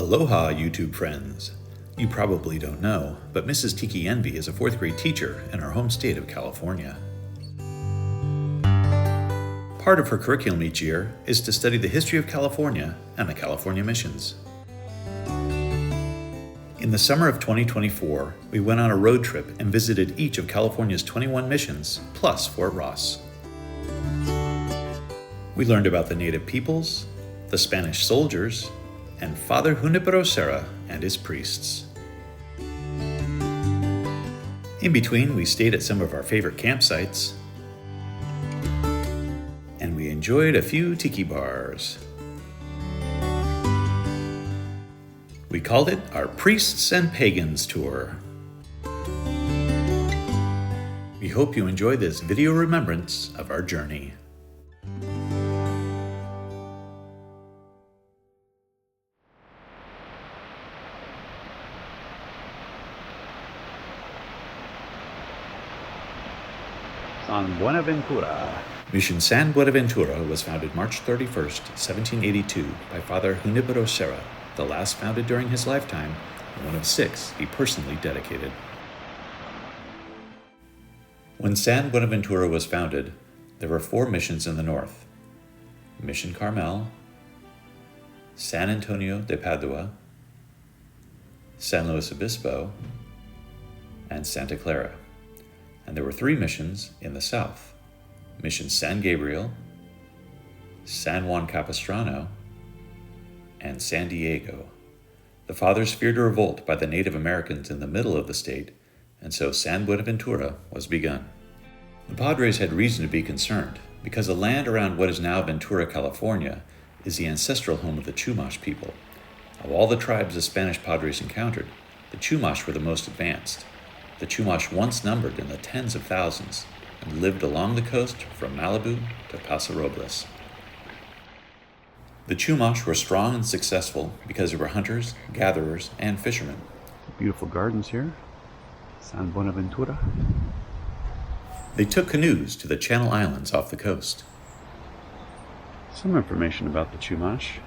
Aloha, YouTube friends! You probably don't know, but Mrs. Tiki Envy is a 4th grade teacher in our home state of California. Part of her curriculum each year is to study the history of California and the California missions. In the summer of 2024, we went on a road trip and visited each of California's 21 missions, plus Fort Ross. We learned about the native peoples, the Spanish soldiers, and Father Junipero Serra and his priests. In between, we stayed at some of our favorite campsites, and we enjoyed a few tiki bars. We called it our Priests and Pagans tour. We hope you enjoy this video remembrance of our journey. San Buenaventura. Mission San Buenaventura was founded March 31st, 1782 by Father Junipero Serra, the last founded during his lifetime, and one of 6 he personally dedicated. When San Buenaventura was founded, there were 4 missions in the north: Mission Carmel, San Antonio de Padua, San Luis Obispo, and Santa Clara. And there were 3 missions in the south: Mission San Gabriel, San Juan Capistrano, and San Diego. The fathers feared a revolt by the Native Americans in the middle of the state, and so San Buenaventura was begun. The Padres had reason to be concerned, because the land around what is now Ventura, California, is the ancestral home of the Chumash people. Of all the tribes the Spanish Padres encountered, the Chumash were the most advanced. The Chumash once numbered in the tens of thousands and lived along the coast from Malibu to Paso Robles. The Chumash were strong and successful because they were hunters, gatherers, and fishermen. Beautiful gardens here. San Buenaventura. They took canoes to the Channel Islands off the coast. Some information about the Chumash.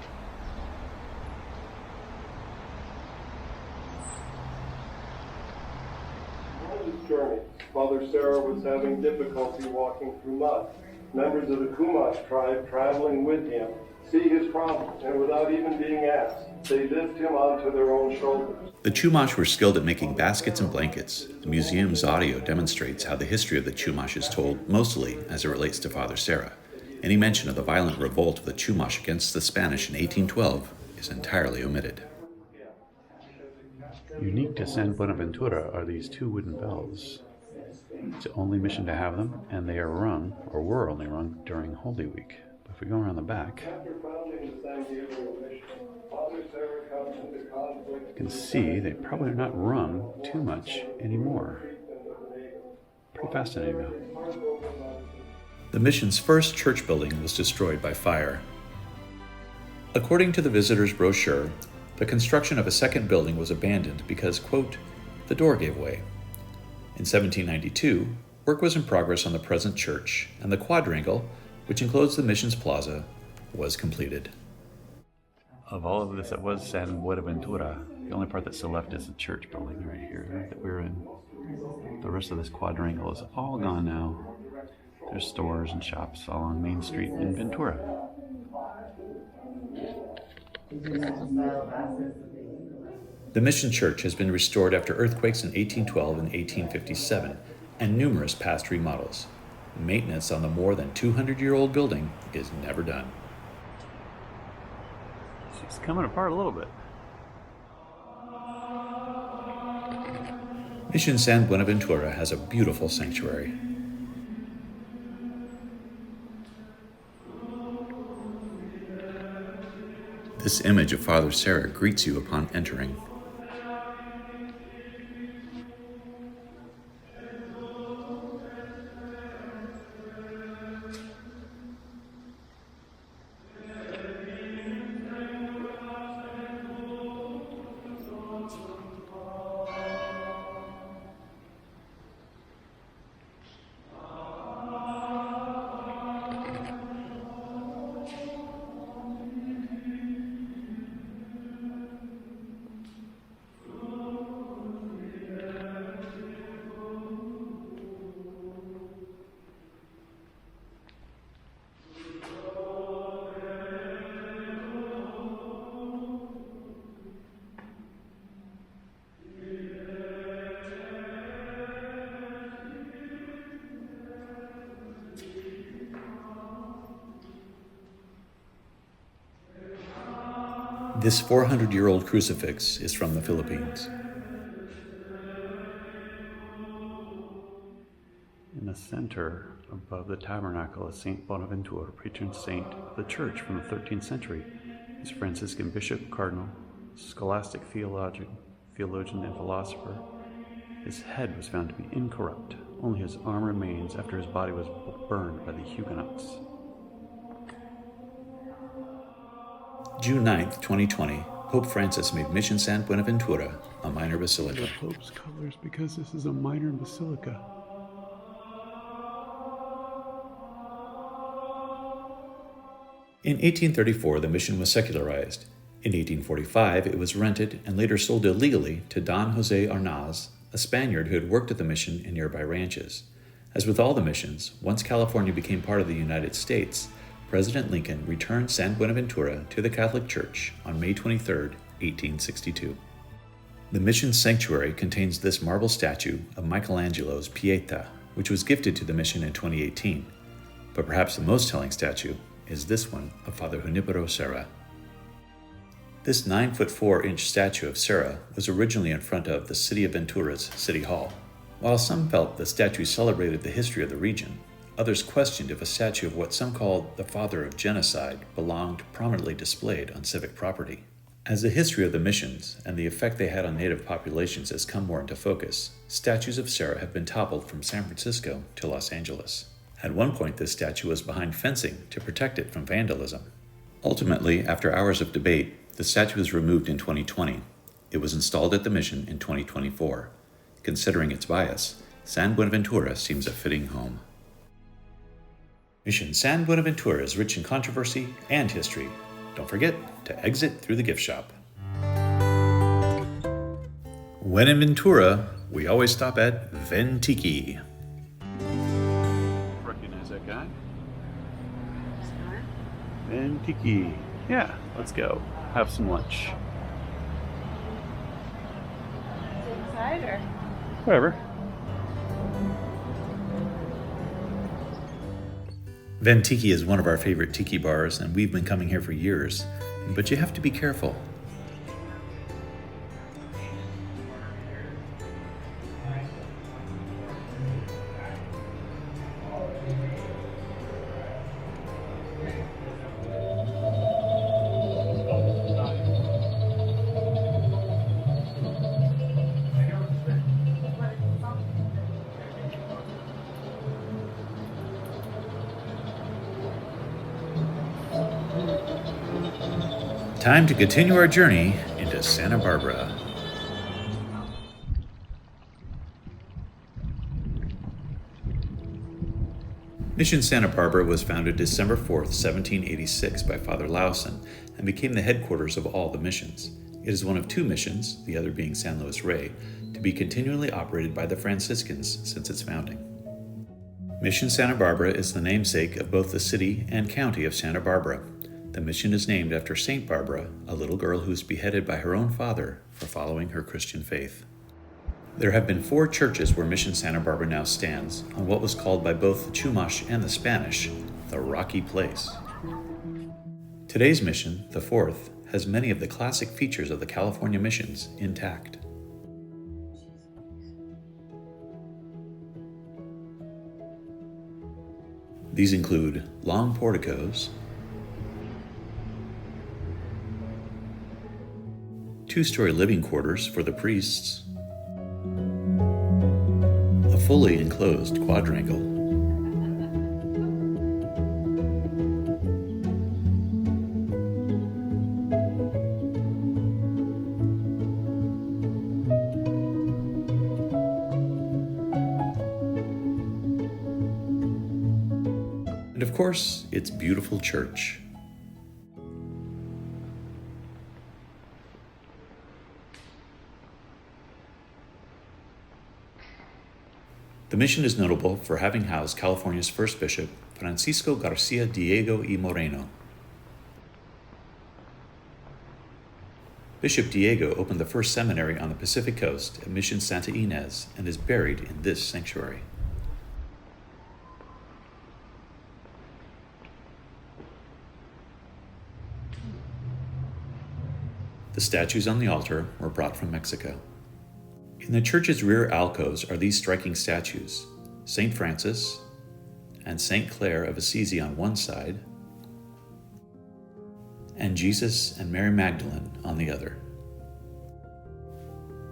Journey. Father Serra was having difficulty walking through mud. Members of the Chumash tribe traveling with him see his problem, and without even being asked, they lift him onto their own shoulders. The Chumash were skilled at making baskets and blankets. The museum's audio demonstrates how the history of the Chumash is told, mostly as it relates to Father Serra. Any mention of the violent revolt of the Chumash against the Spanish in 1812 is entirely omitted. Unique to San Buenaventura are these 2 wooden bells. It's the only mission to have them, and they are rung, or were only rung, during Holy Week. But if we go around the back, you can see they probably are not rung too much anymore. Pretty fascinating though. The mission's first church building was destroyed by fire. According to the visitor's brochure, the construction of a second building was abandoned because, quote, the door gave way. In 1792, work was in progress on the present church, and the quadrangle, which enclosed the mission's plaza, was completed. Of all of this, it was San Buenaventura. The only part that's still left is the church building right here that we're in. The rest of this quadrangle is all gone now. There's stores and shops along Main Street in Ventura. The mission church has been restored after earthquakes in 1812 and 1857, and numerous past remodels. Maintenance on the more than 200-year-old building is never done. It's coming apart a little bit. Mission San Buenaventura has a beautiful sanctuary. This image of Father Serra greets you upon entering. This 400-year-old crucifix is from the Philippines. In the center, above the tabernacle, is Saint Bonaventure, patron saint of the church from the 13th century. He's a Franciscan bishop, cardinal, scholastic theologian, and philosopher. His head was found to be incorrupt. Only his arm remains after his body was burned by the Huguenots. June 9th, 2020, Pope Francis made Mission San Buenaventura a minor basilica. The Pope's colors, because this is a minor basilica. In 1834, the mission was secularized. In 1845, it was rented and later sold illegally to Don Jose Arnaz, a Spaniard who had worked at the mission in nearby ranches. As with all the missions, once California became part of the United States, President Lincoln returned San Buenaventura to the Catholic Church on May 23, 1862. The mission sanctuary contains this marble statue of Michelangelo's Pieta, which was gifted to the mission in 2018. But perhaps the most telling statue is this one of Father Junipero Serra. This 9'4" statue of Serra was originally in front of the City of Ventura's City Hall. While some felt the statue celebrated the history of the region, others questioned if a statue of what some called the father of genocide belonged prominently displayed on civic property. As the history of the missions and the effect they had on native populations has come more into focus, statues of Serra have been toppled from San Francisco to Los Angeles. At one point, this statue was behind fencing to protect it from vandalism. Ultimately, after hours of debate, the statue was removed in 2020. It was installed at the mission in 2024. Considering its bias, San Buenaventura seems a fitting home. Mission San Buenaventura is rich in controversy and history. Don't forget to exit through the gift shop. When in Ventura, we always stop at Tiki. Recognize that guy? Tiki. Yeah, let's go. Have some lunch. Inside or? Whatever. Tiki is one of our favorite tiki bars, and we've been coming here for years. But you have to be careful. Time to continue our journey into Santa Barbara. Mission Santa Barbara was founded December 4th, 1786 by Father Lawson and became the headquarters of all the missions. It is one of two missions, the other being San Luis Rey, to be continually operated by the Franciscans since its founding. Mission Santa Barbara is the namesake of both the city and county of Santa Barbara. The mission is named after Saint Barbara, a little girl who was beheaded by her own father for following her Christian faith. There have been 4 churches where Mission Santa Barbara now stands on what was called by both the Chumash and the Spanish, the Rocky Place. Today's mission, the 4th, has many of the classic features of the California missions intact. These include long porticos, 2-story living quarters for the priests, a fully enclosed quadrangle, and of course, its beautiful church. The mission is notable for having housed California's first bishop, Francisco Garcia Diego y Moreno. Bishop Diego opened the first seminary on the Pacific coast at Mission Santa Ynez and is buried in this sanctuary. statues on the altar were brought from Mexico. In the church's rear alcoves are these striking statues: St. Francis and St. Clare of Assisi on one side, and Jesus and Mary Magdalene on the other.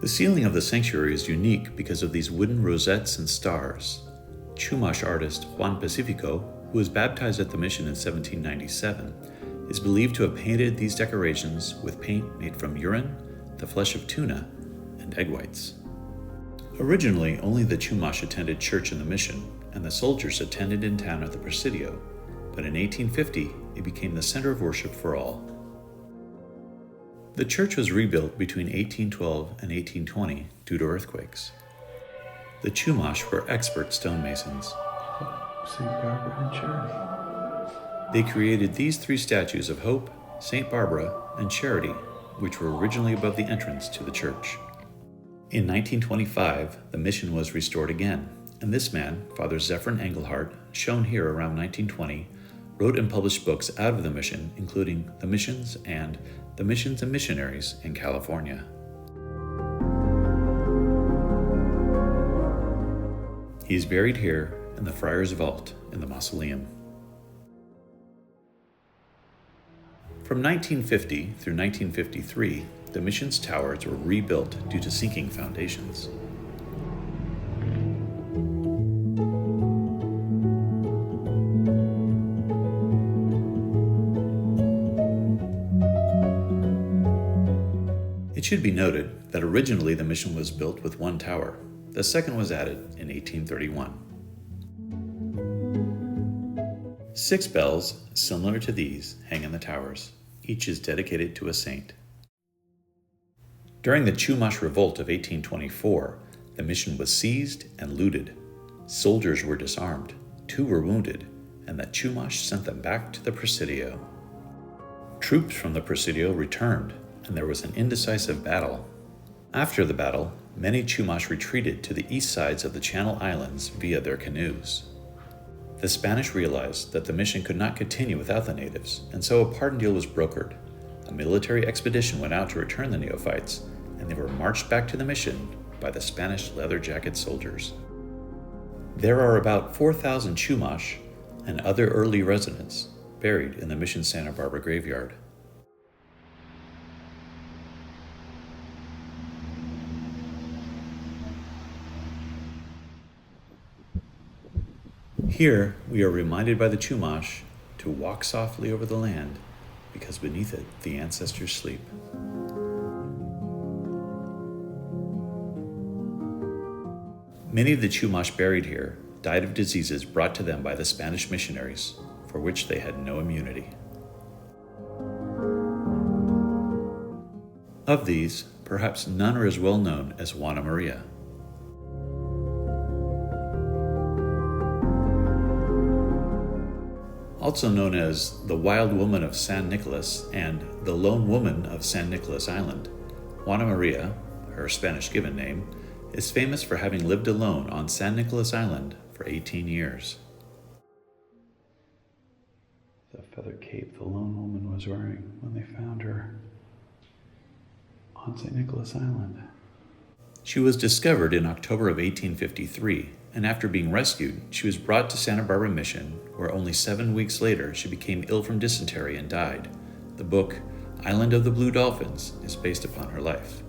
The ceiling of the sanctuary is unique because of these wooden rosettes and stars. Chumash artist Juan Pacifico, who was baptized at the mission in 1797, is believed to have painted these decorations with paint made from urine, the flesh of tuna, and egg whites. Originally, only the Chumash attended church in the mission, and the soldiers attended in town at the Presidio, but in 1850, it became the center of worship for all. The church was rebuilt between 1812 and 1820 due to earthquakes. The Chumash were expert stonemasons. St. Barbara and Charity. They created these three statues of Hope, St. Barbara, and Charity, which were originally above the entrance to the church. In 1925, the mission was restored again, and this man, Father Zephyrin Engelhardt, shown here around 1920, wrote and published books out of the mission, including The Missions and The Missions and Missionaries in California. He is buried here in the Friar's Vault in the mausoleum. From 1950 through 1953, the mission's towers were rebuilt due to sinking foundations. It should be noted that originally the mission was built with one tower. The second was added in 1831. 6 bells, similar to these, hang in the towers. Each is dedicated to a saint. During the Chumash Revolt of 1824, the mission was seized and looted. Soldiers were disarmed, 2 were wounded, and the Chumash sent them back to the Presidio. Troops from the Presidio returned, and there was an indecisive battle. After the battle, many Chumash retreated to the east sides of the Channel Islands via their canoes. The Spanish realized that the mission could not continue without the natives, and so a pardon deal was brokered. A military expedition went out to return the neophytes, and they were marched back to the mission by the Spanish leather-jacket soldiers. There are about 4,000 Chumash and other early residents buried in the Mission Santa Barbara graveyard. Here, we are reminded by the Chumash to walk softly over the land, because beneath it, the ancestors sleep. Many of the Chumash buried here died of diseases brought to them by the Spanish missionaries, for which they had no immunity. Of these, perhaps none are as well known as Juana Maria. Also known as the Wild Woman of San Nicolas and the Lone Woman of San Nicolas Island, Juana Maria, her Spanish given name, is famous for having lived alone on San Nicolas Island for 18 years. The feather cape the lone woman was wearing when they found her on St. Nicholas Island. She was discovered in October of 1853, and after being rescued, she was brought to Santa Barbara Mission, where only 7 weeks later she became ill from dysentery and died. The book, Island of the Blue Dolphins, is based upon her life.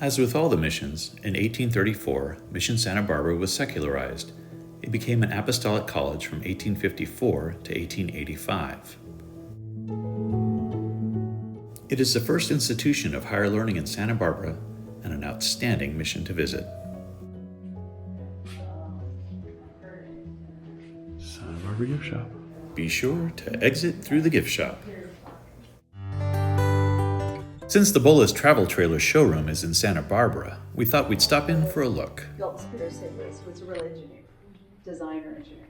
As with all the missions, in 1834, Mission Santa Barbara was secularized. It became an apostolic college from 1854 to 1885. It is the first institution of higher learning in Santa Barbara and an outstanding mission to visit. Santa Barbara gift shop. Be sure to exit through the gift shop. Since the Bolas Travel Trailer showroom is in Santa Barbara, we thought we'd stop in for a look. Built Spirit Cities was a real engineer, designer engineer.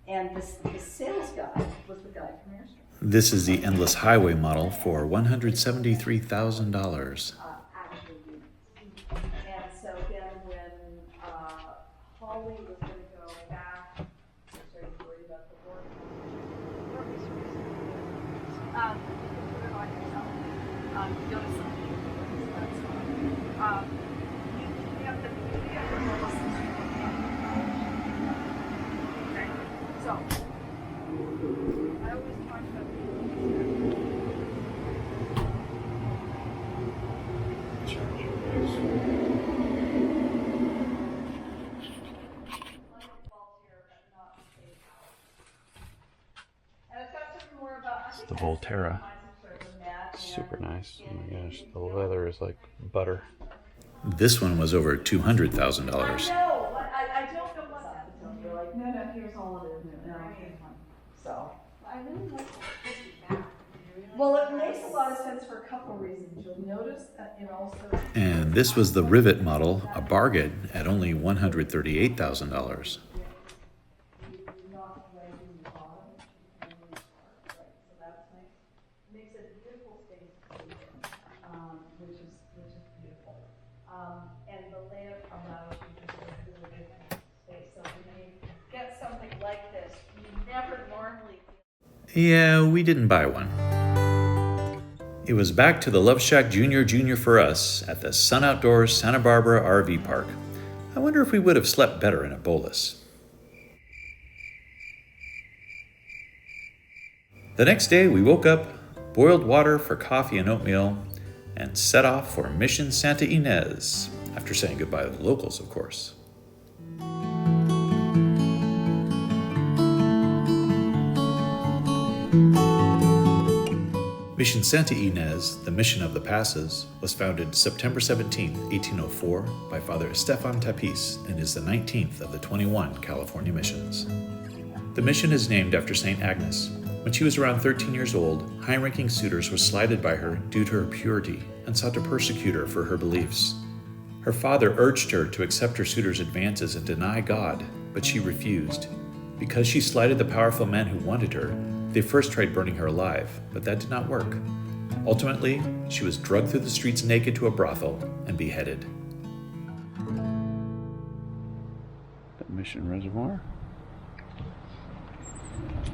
And the sales guy was the guy from Airstream. This is the Endless Highway model for $173,000. Actual units. And so then when Holly was going to go back, started worried about the work. We can put it I always talk about The Volterra. Super nice. Oh my gosh, the leather is like butter. This one was over $200,000. I don't know what's up until you're like, no, here's all of it. No, here's one. So. I really like this. Well, it makes a lot of sense for a couple reasons. You'll notice that it also. And this was the Rivet model, a bargain at only $138,000. And the lamp allows you to sort of do a different space. So when you get something like this, you never normally. Yeah, we didn't buy one. It was back to the Love Shack Junior for us at the Sun Outdoors Santa Barbara RV Park. I wonder if we would have slept better in a bolus. The next day we woke up, boiled water for coffee and oatmeal, and set off for Mission Santa Ynez, after saying goodbye to the locals, of course. Mission Santa Ynez, the Mission of the Passes, was founded September 17, 1804 by Father Estefan Tapis and is the 19th of the 21 California missions. The mission is named after St. Agnes. When she was around 13 years old, high-ranking suitors were slighted by her due to her purity and sought to persecute her for her beliefs. Her father urged her to accept her suitors' advances and deny God, but she refused. Because she slighted the powerful men who wanted her, they first tried burning her alive, but that did not work. Ultimately, she was dragged through the streets naked to a brothel and beheaded. The Mission Reservoir.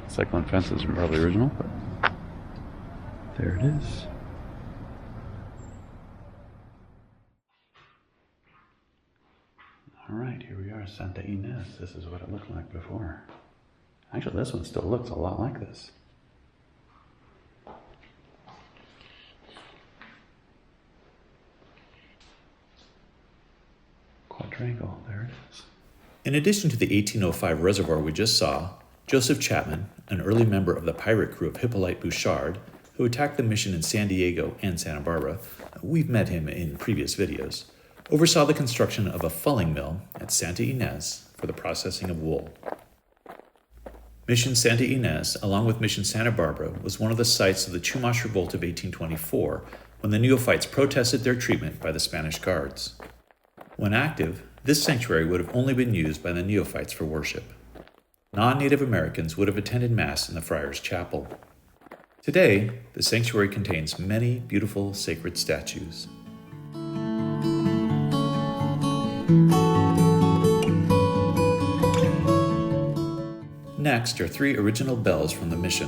Cyclone fence isn't probably original, but there it is. All right, here we are, Santa Ynez. This is what it looked like before. Actually, this one still looks a lot like this. Quadrangle, there it is. In addition to the 1805 reservoir we just saw, Joseph Chapman, an early member of the pirate crew of Hippolyte Bouchard, who attacked the mission in San Diego and Santa Barbara, we've met him in previous videos, oversaw the construction of a fulling mill at Santa Ynez for the processing of wool. Mission Santa Ynez, along with Mission Santa Barbara, was one of the sites of the Chumash Revolt of 1824, when the neophytes protested their treatment by the Spanish guards. When active, this sanctuary would have only been used by the neophytes for worship. Non-Native Americans would have attended Mass in the Friars' Chapel. Today, the sanctuary contains many beautiful sacred statues. Next are 3 original bells from the mission.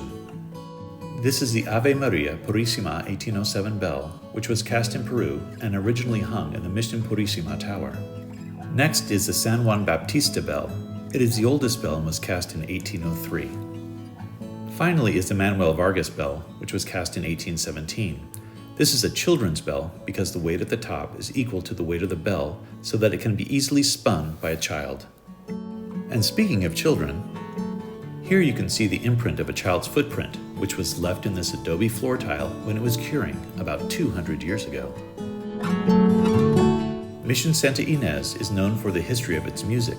This is the Ave Maria Purissima 1807 bell, which was cast in Peru and originally hung in the Mission Purissima Tower. Next is the San Juan Baptista bell. It is the oldest bell and was cast in 1803. Finally is the Manuel Vargas bell, which was cast in 1817. This is a children's bell because the weight at the top is equal to the weight of the bell so that it can be easily spun by a child. And speaking of children, here you can see the imprint of a child's footprint, which was left in this adobe floor tile when it was curing about 200 years ago. Mission Santa Ynez is known for the history of its music.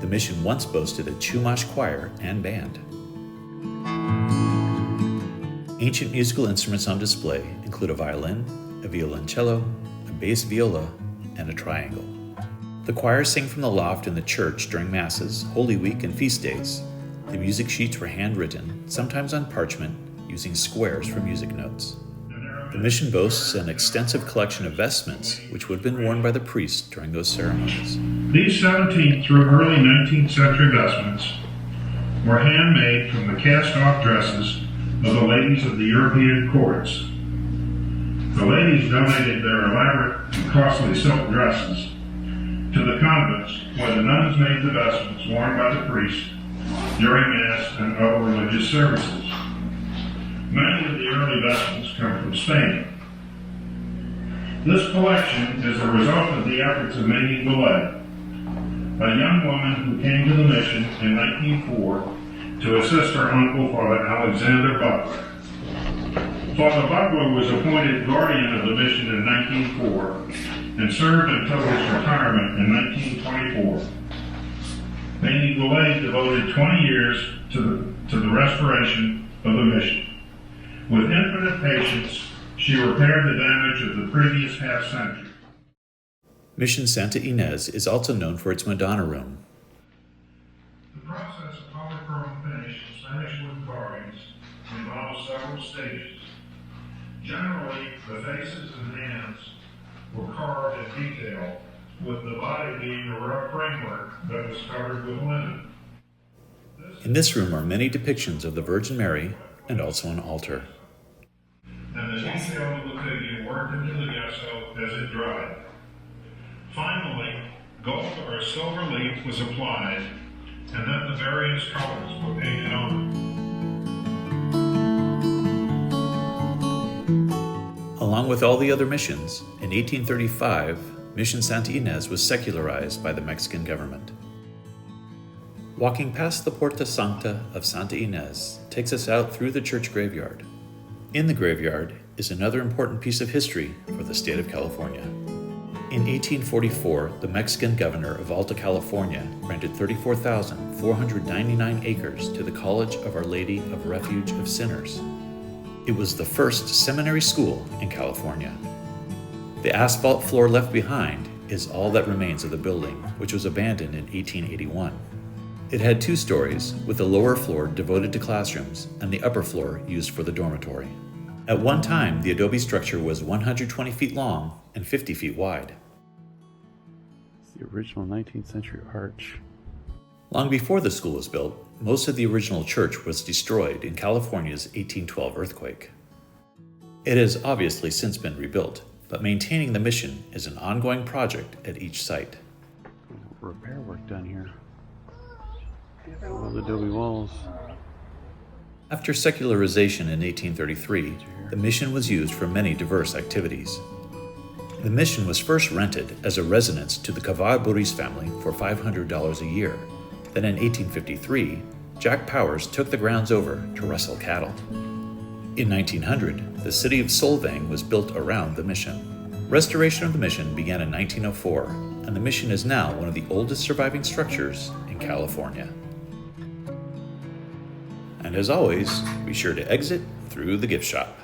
The mission once boasted a Chumash choir and band. Ancient musical instruments on display include a violin, a violoncello, a bass viola, and a triangle. The choirs sing from the loft in the church during Masses, Holy Week, and feast days. The music sheets were handwritten, sometimes on parchment, using squares for music notes. The mission boasts an extensive collection of vestments, which would have been worn by the priests during those ceremonies. These 17th through early 19th century vestments were handmade from the cast-off dresses of the ladies of the European courts. The ladies donated their elaborate and costly silk dresses to the convents, where the nuns made the vestments worn by the priests during Mass and other religious services. Many of the early vessels come from Spain. This collection is a result of the efforts of Mamie Goulet, a young woman who came to the mission in 1904 to assist her uncle, Father Alexander Butler. Father Butler was appointed guardian of the mission in 1904 and served until his retirement in 1924. Mamie Goulet devoted 20 years to the restoration of the mission. With infinite patience, she repaired the damage of the previous half-century. Mission Santa Ynez is also known for its Madonna room. The process of polychrome finish in Spanish wood carvings involves several stages. Generally, the faces and hands were carved in detail, with the body being a rough framework that was covered with linen. In this room are many depictions of the Virgin Mary and also an altar. And the detail of the figure worked into the gesso as it dried. Finally, gold or silver leaf was applied, and then the various colors were painted on. Along with all the other missions, in 1835, Mission Santa Ynez was secularized by the Mexican government. Walking past the Puerta Sancta of Santa Ynez takes us out through the church graveyard. In the graveyard is another important piece of history for the state of California. In 1844, the Mexican governor of Alta California granted 34,499 acres to the College of Our Lady of Refuge of Sinners. It was the first seminary school in California. The asphalt floor left behind is all that remains of the building, which was abandoned in 1881. It had 2 stories, with the lower floor devoted to classrooms and the upper floor used for the dormitory. At one time, the adobe structure was 120 feet long and 50 feet wide. The original 19th century arch. Long before the school was built, most of the original church was destroyed in California's 1812 earthquake. It has obviously since been rebuilt, but maintaining the mission is an ongoing project at each site. Repair work done here. All the adobe walls. After secularization in 1833, the mission was used for many diverse activities. The mission was first rented as a residence to the Cavar-Buriz family for $500 a year. Then in 1853, Jack Powers took the grounds over to rustle cattle. In 1900, the city of Solvang was built around the mission. Restoration of the mission began in 1904, and the mission is now one of the oldest surviving structures in California. And as always, be sure to exit through the gift shop.